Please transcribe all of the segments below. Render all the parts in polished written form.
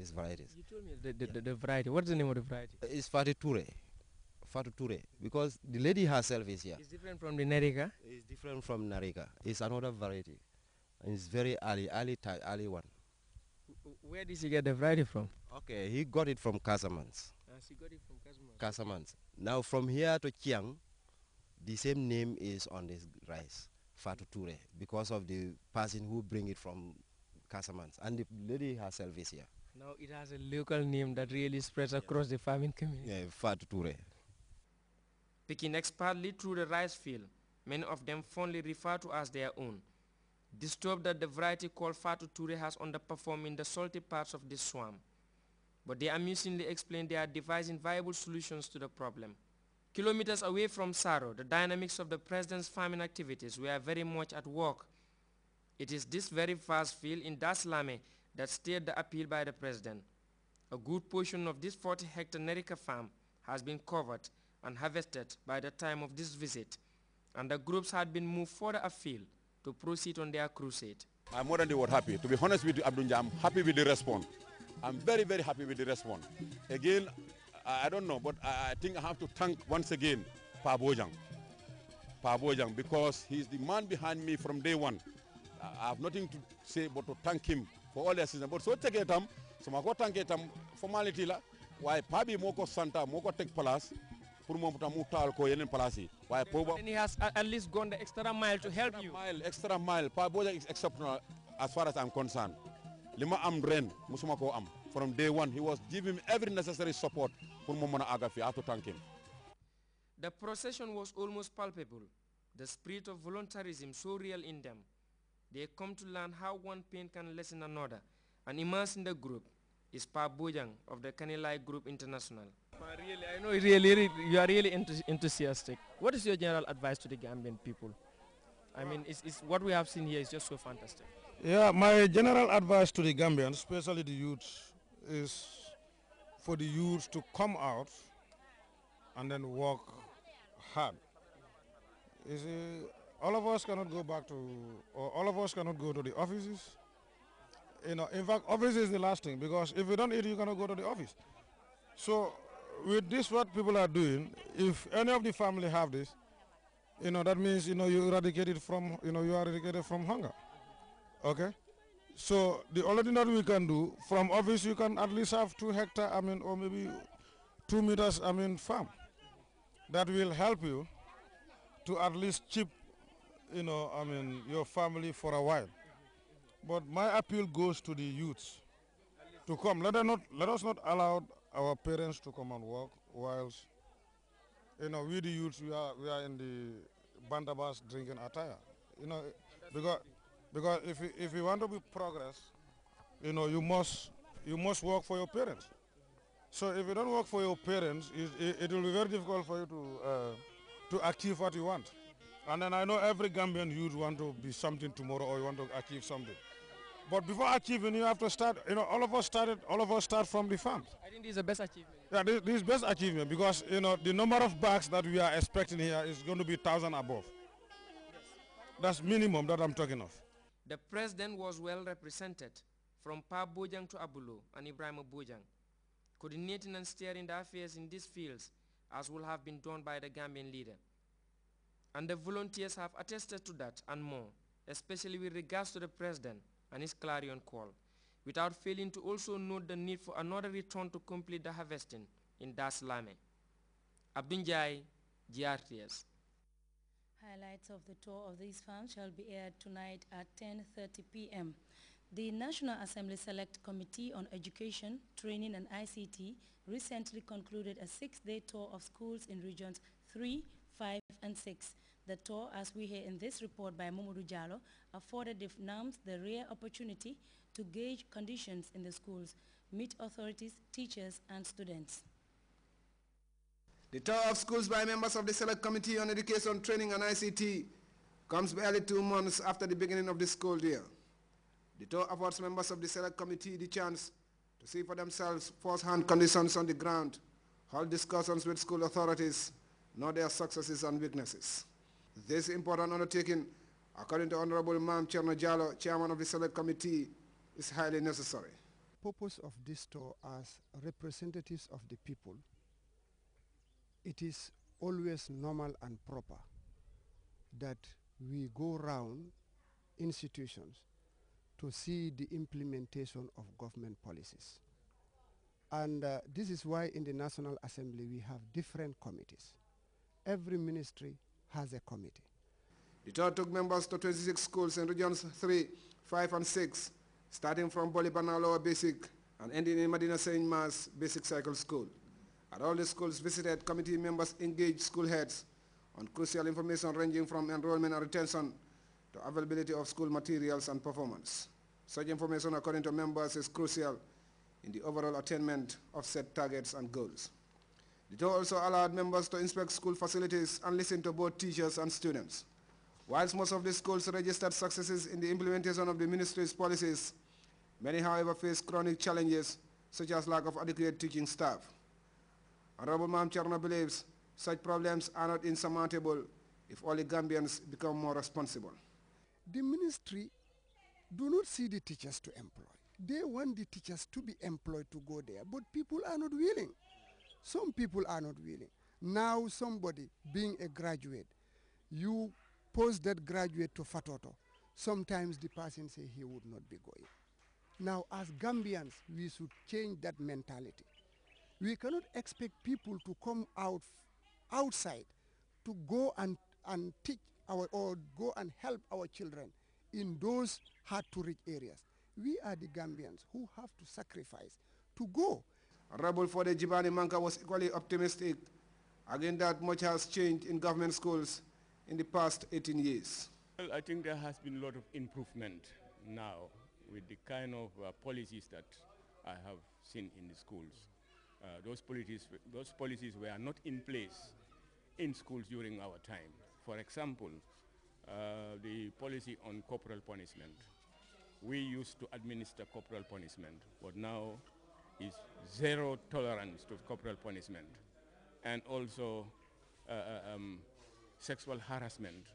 these varieties. You told me the variety. What's the name of the variety? It's Fatu Ture. Fatu Ture. Because the lady herself is here. It's different from the Narika? It's different from Narika. It's another variety. And it's very early one. Where did she get the variety from? Okay, he got it from Casamance. She got it from Casamance. Casamance. Now from here to Chiang, the same name is on this rice, Fatu Ture, because of the person who bring it from Casamance. And the lady herself is here. Now it has a local name that really spreads across the farming community. Yeah, Fatu Ture. Picking expertly through the rice field, many of them fondly refer to as their own. Disturbed that the variety called Fatu Ture has underperformed in the salty parts of this swamp. But they amusingly explain they are devising viable solutions to the problem. Kilometers away from Saro, the dynamics of the president's farming activities were very much at work. It is this very vast field in Daslame that steered the appeal by the president. A good portion of this 40-hectare Nerika farm has been covered and harvested by the time of this visit, and the groups had been moved further afield to proceed on their crusade. I'm more than the word happy. To be honest with you, Abdunja, I'm happy with the response. I'm very, very happy with the response. Again, I don't know, but I think I have to thank once again Pa Bojang, because he's the man behind me from day one. I have nothing to say but to thank him for all the assistance. But so take it so I go thank it formality la. Why Pabi moko Santa moko take palace. And he has at least gone the extra mile to help you. Extra mile. Pa Bojang is exceptional as far as I'm concerned. Lima am ren musuma ko am. From day one, he was giving me every necessary support for Momona Agafi. I have to thank him. The procession was almost palpable. The spirit of voluntarism so real in them. They come to learn how one pain can lessen another. And immersed in the group is Pa Bojang of the Kanilai Group International. Really, I know you are really enthusiastic. What is your general advice to the Gambian people? I mean, it's what we have seen here is just so fantastic. Yeah, my general advice to the Gambians, especially the youth, is for the youth to come out and then work hard. You see, all of us cannot go back to, or all of us cannot go to the offices. You know, in fact, office is the last thing, because if you don't eat, you cannot go to the office. So with this, what people are doing, if any of the family have this, you know, that means, you know, you eradicated from, you know, you are eradicated from hunger. Okay? So the only thing that we can do, from office you can at least have 2 hectares, I mean, or maybe 2 meters, I mean, farm. That will help you to at least keep, you know, I mean, your family for a while. But my appeal goes to the youths to come. Let us not allow our parents to come and work whilst, you know, we the youths, we are in the bandabas drinking attire. You know, because if you want to be progress, you know, you must work for your parents. So if you don't work for your parents, it will be very difficult for you to achieve what you want. And then I know every Gambian youth want to be something tomorrow, or you want to achieve something. But before achieving, you have to start. You know, all of us start from the farms. I think this is the best achievement. Yeah, this is best achievement, because, you know, the number of bags that we are expecting here is going to be 1,000 above. Yes. That's minimum that I'm talking of. The president was well represented, from Pa Bojang to Abulo and Ibrahim Bojang, coordinating and steering the affairs in these fields, as will have been done by the Gambian leader. And the volunteers have attested to that and more, especially with regards to the president and his clarion call, without failing to also note the need for another return to complete the harvesting in Das Lame. Abdunjai, GRTS. Highlights of the tour of these farms shall be aired tonight at 10:30 p.m. The National Assembly Select Committee on Education, Training and ICT recently concluded a 6-day tour of schools in regions 3, 5, and 6. The tour, as we hear in this report by Momodu Jallo, afforded the NAMs the rare opportunity to gauge conditions in the schools, meet authorities, teachers, and students. The tour of schools by members of the Select Committee on Education, Training and ICT comes barely 2 months after the beginning of the school year. The tour affords members of the Select Committee the chance to see for themselves first-hand conditions on the ground, hold discussions with school authorities, know their successes and weaknesses. This important undertaking, according to Honorable Mam Cherno Jallo, Chairman of the Select Committee, is highly necessary. purpose of this tour as representatives of the people, it is always normal and proper that we go round institutions to see the implementation of government policies. And this is why in the National Assembly we have different committees. Every ministry has a committee. The tour took members to 26 schools in regions 3, 5, and 6, starting from Bolibana Lower Basic and ending in Medina St. Mas Basic Cycle School. At all the schools visited, committee members engaged school heads on crucial information ranging from enrollment and retention to availability of school materials and performance. Such information, according to members, is crucial in the overall attainment of set targets and goals. The tour also allowed members to inspect school facilities and listen to both teachers and students. Whilst most of the schools registered successes in the implementation of the ministry's policies, many, however, face chronic challenges such as lack of adequate teaching staff. Honorable Mam Charna believes such problems are not insurmountable if only Gambians become more responsible. The ministry do not see the teachers to employ. They want the teachers to be employed to go there, but people are not willing. Some people are not willing. Now somebody being a graduate, you post that graduate to Fatoto, sometimes the person say he would not be going. Now as Gambians, we should change that mentality. We cannot expect people to come outside to go and teach or go and help our children in those hard to reach areas. We are the Gambians who have to sacrifice to go. Honorable Fode Jibani Manka was equally optimistic, again that much has changed in government schools in the past 18 years. Well, I think there has been a lot of improvement now with the kind of policies that I have seen in the schools. Those policies were not in place in schools during our time. For example, the policy on corporal punishment. We used to administer corporal punishment, but now is zero tolerance to corporal punishment. And also sexual harassment,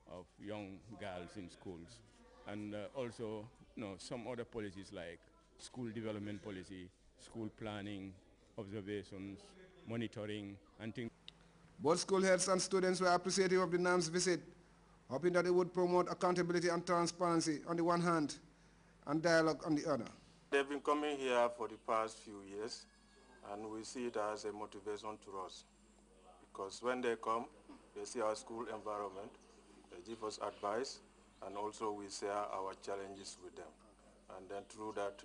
of young girls in schools. And also, some other policies like school development policy, school planning, observations, monitoring, and things. Both school heads and students were appreciative of the NAM's visit, hoping that it would promote accountability and transparency on the one hand and dialogue on the other. They've been coming here for the past few years, and we see it as a motivation to us. Because when they come, they see our school environment, they give us advice, and also we share our challenges with them. And then through that,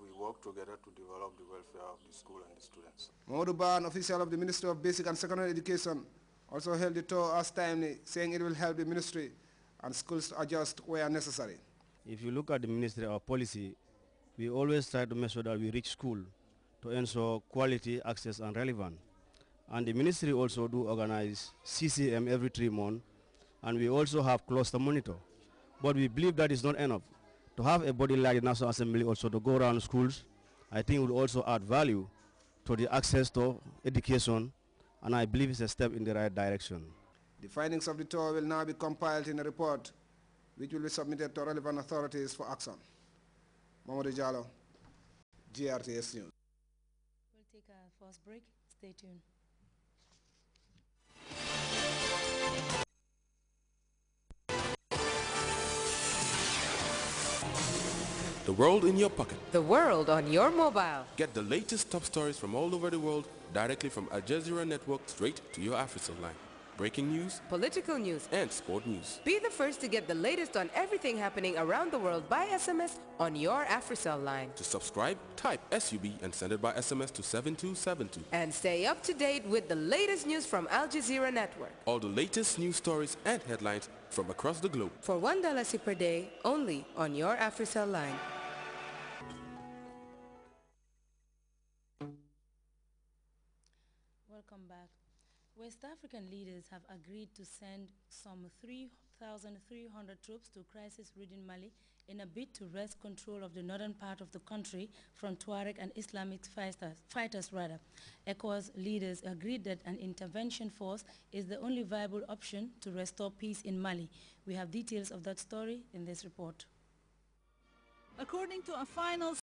we work together to develop the welfare of the school and the students. Mamadou Ba, an official of the Ministry of Basic and Secondary Education, also held the tour as timely, saying it will help the ministry and schools to adjust where necessary. If you look at the ministry, our policy, we always try to make sure that we reach school to ensure quality, access, and relevance. And the ministry also do organize CCM every 3 months, and we also have cluster monitor. But we believe that is not enough. To have a body like the National Assembly also to go around schools, I think will also add value to the access to education, and I believe it's a step in the right direction. The findings of the tour will now be compiled in a report which will be submitted to relevant authorities for action. Mamadou Jallo, GRTS News. We'll take our first break. Stay tuned. The world in your pocket. The world on your mobile. Get the latest top stories from all over the world directly from Al Jazeera Network straight to your AfriCell line. Breaking news, political news, and sport news. Be the first to get the latest on everything happening around the world by SMS on your AfriCell line. To subscribe, type SUB and send it by SMS to 7272. And stay up to date with the latest news from Al Jazeera Network. All the latest news stories and headlines from across the globe. For $1 per day, only on your AfriCell line. Welcome back. West African leaders have agreed to send some 3,300 troops to crisis-ridden Mali in a bid to wrest control of the northern part of the country from Tuareg and Islamic fighters. ECOWAS leaders agreed that an intervention force is the only viable option to restore peace in Mali. We have details of that story in this report. According to a final